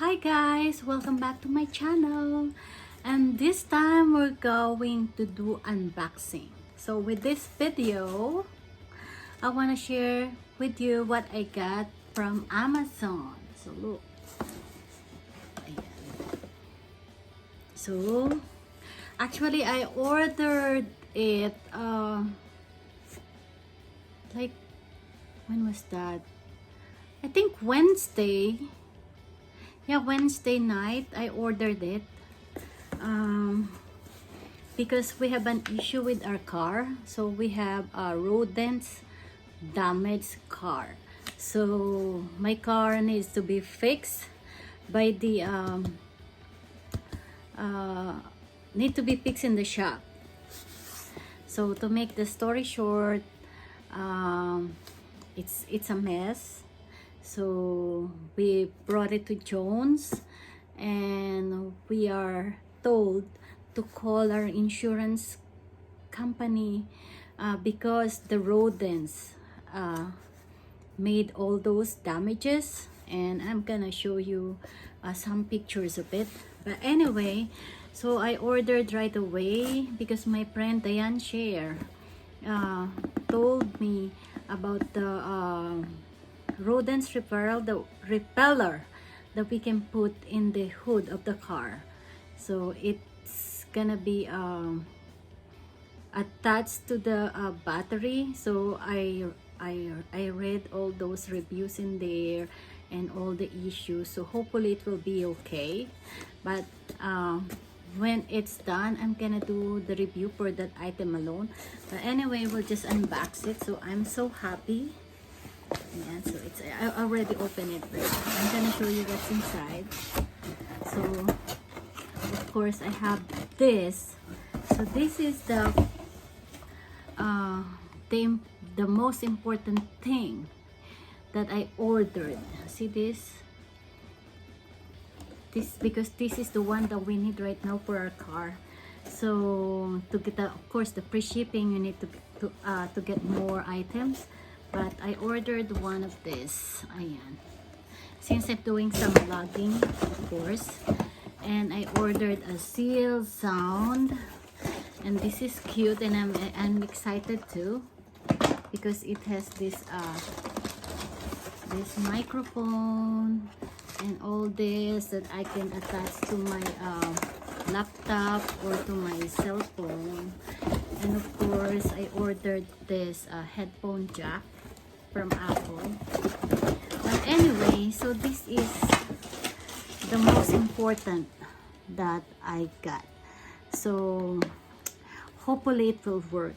Hi guys, welcome back to my channel, and this time we're going to do unboxing. So with this video I want to share with you what I got from Amazon. So look, ayan. So actually I ordered it like, when was that? I think Wednesday. Yeah, Wednesday night I ordered it because we have an issue with our car. So we have a rodents damaged car. So my car needs to be fixed by the need to be fixed in the shop. So to make the story short, it's a mess. So we brought it to Jones, and we are told to call our insurance company because the rodents made all those damages, and I'm gonna show you some pictures of it. But anyway, so I ordered right away because my friend Diane Share told me about the rodents repeller that we can put in the hood of the car. So it's gonna be attached to the battery. So I read all those reviews in there and all the issues, so hopefully it will be okay. But when it's done, I'm gonna do the review for that item alone. But anyway, we'll just unbox it. So I'm so happy. Yeah, so I already opened it, but I'm gonna show you what's inside. So of course I have this. So this is the most important thing that I ordered. See this because this is the one that we need right now for our car. So to get of course the free shipping, you need to get more items. But I ordered one of this. Ayan. Since I'm doing some vlogging, of course. And I ordered a seal sound. And this is cute, and I'm excited too because it has this microphone and all this that I can attach to my laptop or to my cell phone. And of course I ordered this headphone jack from Apple. But anyway, so this is the most important that I got. So hopefully it will work.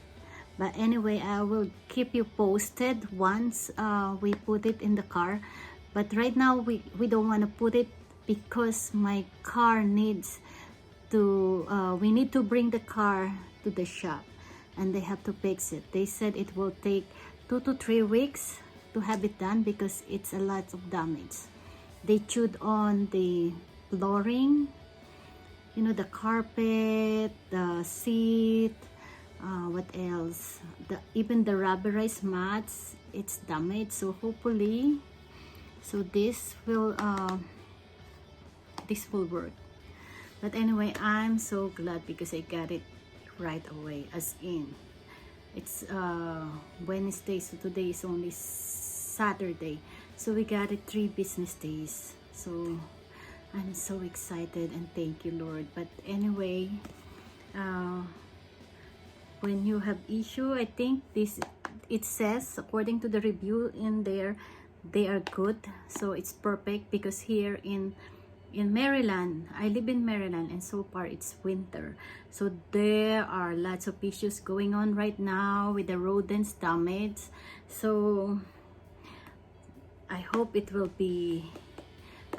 But anyway, I will keep you posted once we put it in the car. But right now we don't want to put it because my car needs to we need to bring the car to the shop and they have to fix it. They said it will take 2 to 3 weeks to have it done because it's a lot of damage. They chewed on the flooring, you know, the carpet, the seat, what else? Even the rubberized mats, it's damaged. So hopefully, so this will work. But anyway, I'm so glad because I got it right away, as in it's Wednesday, so today is only Saturday, so we got it 3 business days. So I'm so excited and thank you, Lord. But anyway, when you have issue, I think it says according to the review in there, they are good. So it's perfect because here in Maryland, I live in Maryland, and so far it's winter, so there are lots of issues going on right now with the rodents damage. So I hope it will be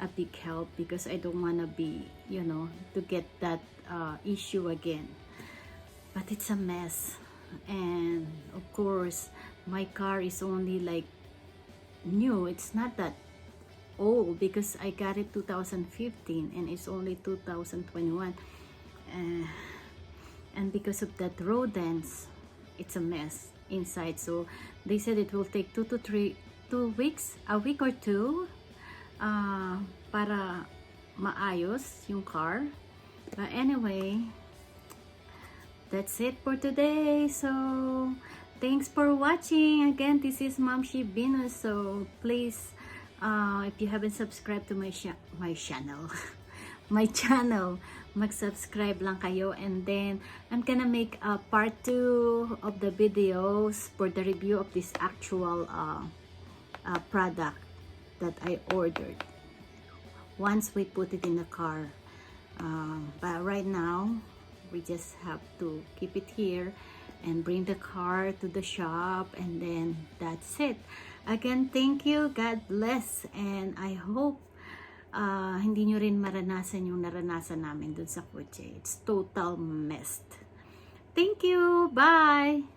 a big help because I don't want to be, you know, to get that issue again. But it's a mess, and of course my car is only like new. It's not that old because I got it 2015 and it's only 2021, and because of that rodents, it's a mess inside. So they said it will take 2 weeks, a week or two para maayos yung car. But anyway, that's it for today. So thanks for watching. Again, this is Mom She Venus. So please, if you haven't subscribed to my channel, my channel, mag-subscribe lang kayo. And then I'm gonna make a part 2 of the videos for the review of this actual product that I ordered once we put it in the car. But right now we just have to keep it here and bring the car to the shop, and then that's it. Again, thank you, God bless, and I hope hindi nyo rin maranasan yung naranasan namin dun sa kotse. It's total mess. Thank you, bye!